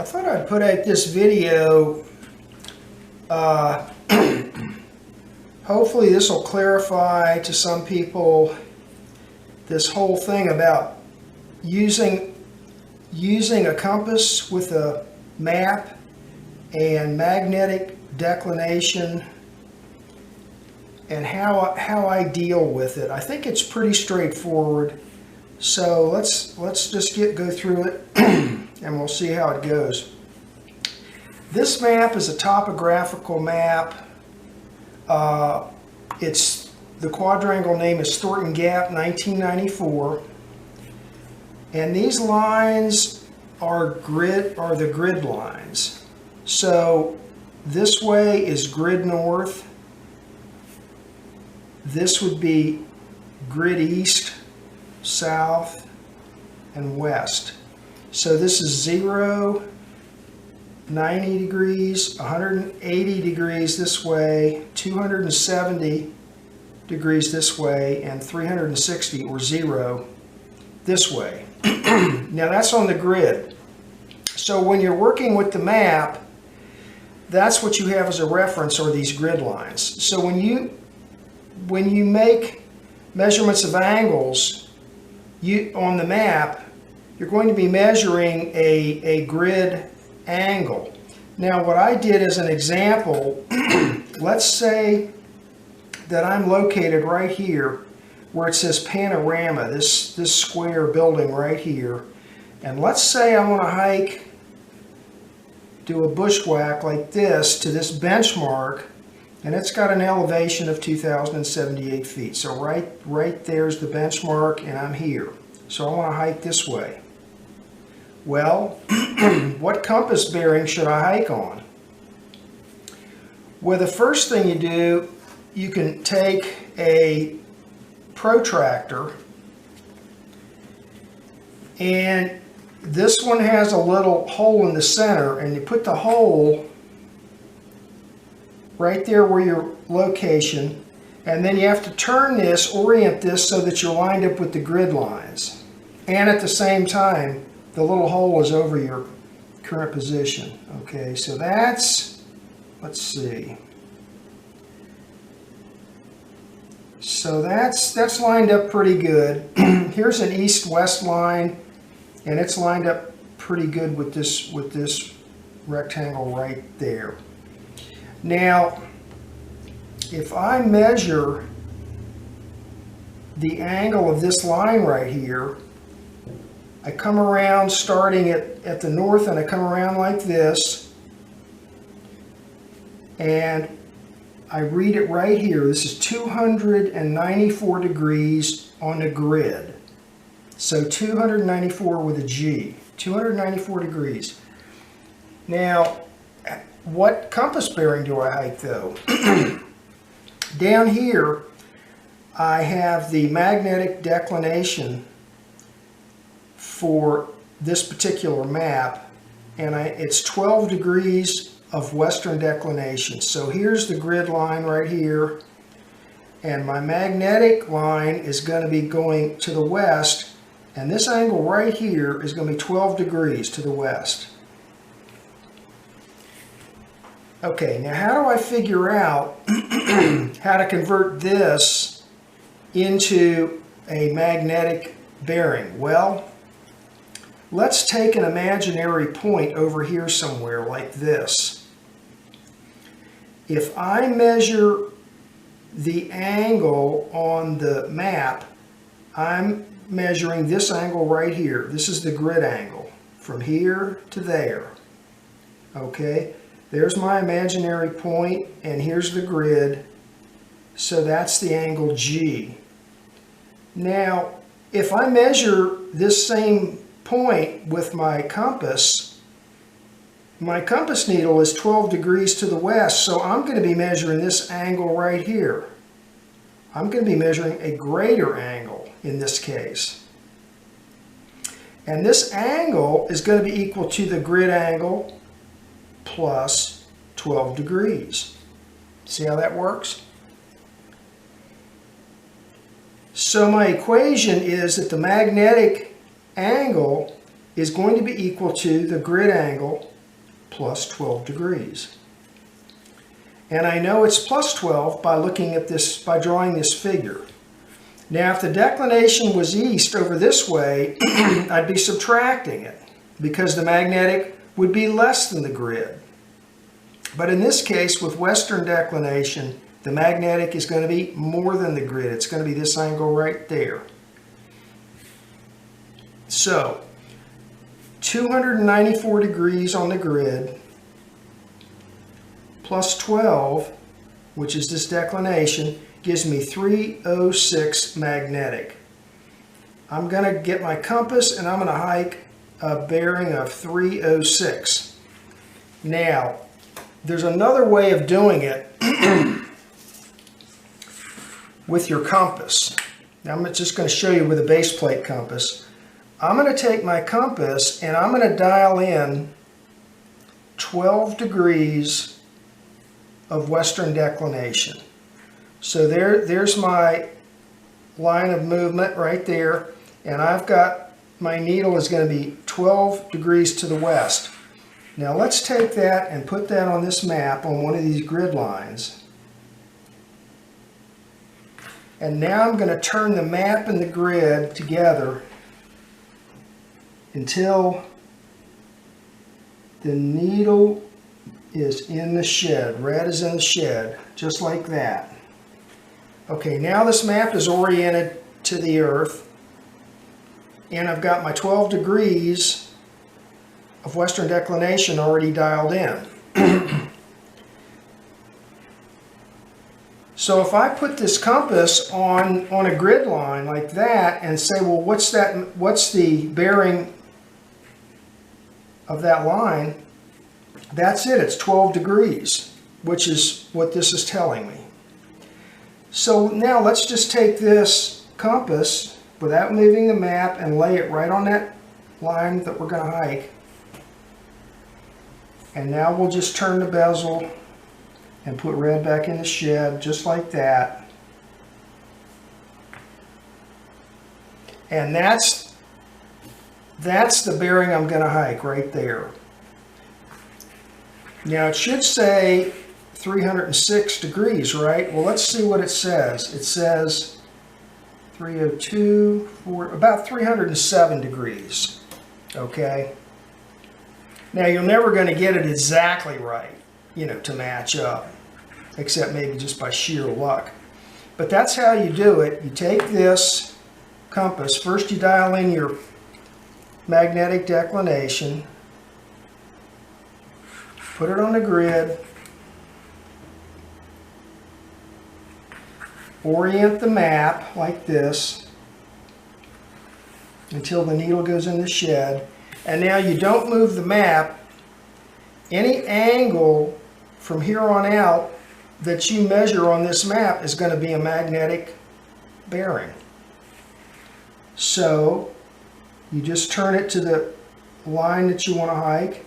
I thought I'd put out this video. Hopefully this will clarify to some people this whole thing about using a compass with a map and magnetic declination and how I deal with it. I think it's pretty straightforward. So let's just go through it and we'll see how it goes. This map is a topographical map. The quadrangle name is Thornton Gap 1994. And these lines are the grid lines. So this way is grid north. This would be grid east, south, and west. So this is 0, 90 degrees, 180 degrees this way, 270 degrees this way, and 360 or 0 this way. Now that's on the grid. So when you're working with the map, that's what you have as a reference, are these grid lines. So when you make measurements of angles on the map, you're going to be measuring a grid angle. Now what I did as an example, let's say that I'm located right here where it says Panorama, this square building right here. And let's say I want to hike, do a bushwhack like this to this benchmark, and it's got an elevation of 2,078 feet. So right there's the benchmark, and I'm here. So I want to hike this way. Well, what compass bearing should I hike on? Well, the first thing you do, you can take a protractor, and this one has a little hole in the center, and you put the hole right there where your location, and then you have to turn this, orient this so that you're lined up with the grid lines, and at the same time the little hole is over your current position. Okay, so that's, let's see, so that's lined up pretty good. Here's an east-west line, and it's lined up pretty good with this rectangle right there. Now, if I measure the angle of this line right here, I come around starting at the north, and I come around like this, and I read it right here. This is 294 degrees on the grid. So 294 with a G, 294 degrees. Now, what compass bearing do I hike though? Down here, I have the magnetic declination for this particular map, and it's 12 degrees of western declination. So here's the grid line right here, and my magnetic line is going to be going to the west, and this angle right here is going to be 12 degrees to the west. Okay, now how do I figure out how to convert this into a magnetic bearing? Well, let's take an imaginary point over here somewhere like this. If I measure the angle on the map, I'm measuring this angle right here. This is the grid angle from here to there. Okay, there's my imaginary point, and here's the grid. So that's the angle G. Now, if I measure this same point with my compass needle is 12 degrees to the west, so I'm going to be measuring this angle right here. I'm going to be measuring a greater angle in this case. And this angle is going to be equal to the grid angle plus 12 degrees. See how that works? So my equation is that the magnetic angle is going to be equal to the grid angle plus 12 degrees. And I know it's plus 12 by looking at this, by drawing this figure. Now, if the declination was east over this way, I'd be subtracting it because the magnetic would be less than the grid. But in this case, with western declination, the magnetic is going to be more than the grid. It's going to be this angle right there. So, 294 degrees on the grid, plus 12, which is this declination, gives me 306 magnetic. I'm going to get my compass and I'm going to hike a bearing of 306. Now, there's another way of doing it with your compass. Now, I'm just going to show you with a base plate compass. I'm going to take my compass and I'm going to dial in 12 degrees of western declination. So there's my line of movement right there, and I've got my needle is going to be 12 degrees to the west. Now let's take that and put that on this map on one of these grid lines. And now I'm going to turn the map and the grid together until the needle is in the shed. Red is in the shed, just like that. Okay, now this map is oriented to the Earth, and I've got my 12 degrees of western declination already dialed in. So if I put this compass on a grid line like that and say, well, what's the bearing of that line? That's it, it's 12 degrees, which is what this is telling me. So now let's just take this compass without moving the map and lay it right on that line that we're going to hike. And now we'll just turn the bezel and put red back in the shed, just like that. And that's the bearing I'm going to hike right there. Now it should say 306 degrees, right? Well, let's see what it says. It says 302, about 307 degrees, okay? Now you're never going to get it exactly right, you know, to match up, except maybe just by sheer luck. But that's how you do it. You take this compass, first you dial in your magnetic declination, put it on the grid, orient the map like this until the needle goes in the shed. And now you don't move the map. Any angle from here on out that you measure on this map is going to be a magnetic bearing. So you just turn it to the line that you want to hike,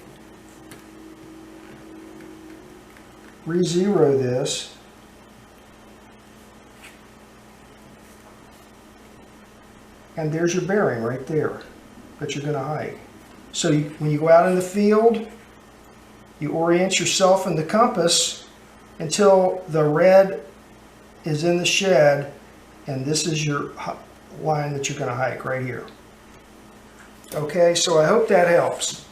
re-zero this, and there's your bearing right there that you're going to hike. So when you go out in the field, you orient yourself in the compass until the red is in the shed, and this is your line that you're going to hike right here. Okay, so I hope that helps.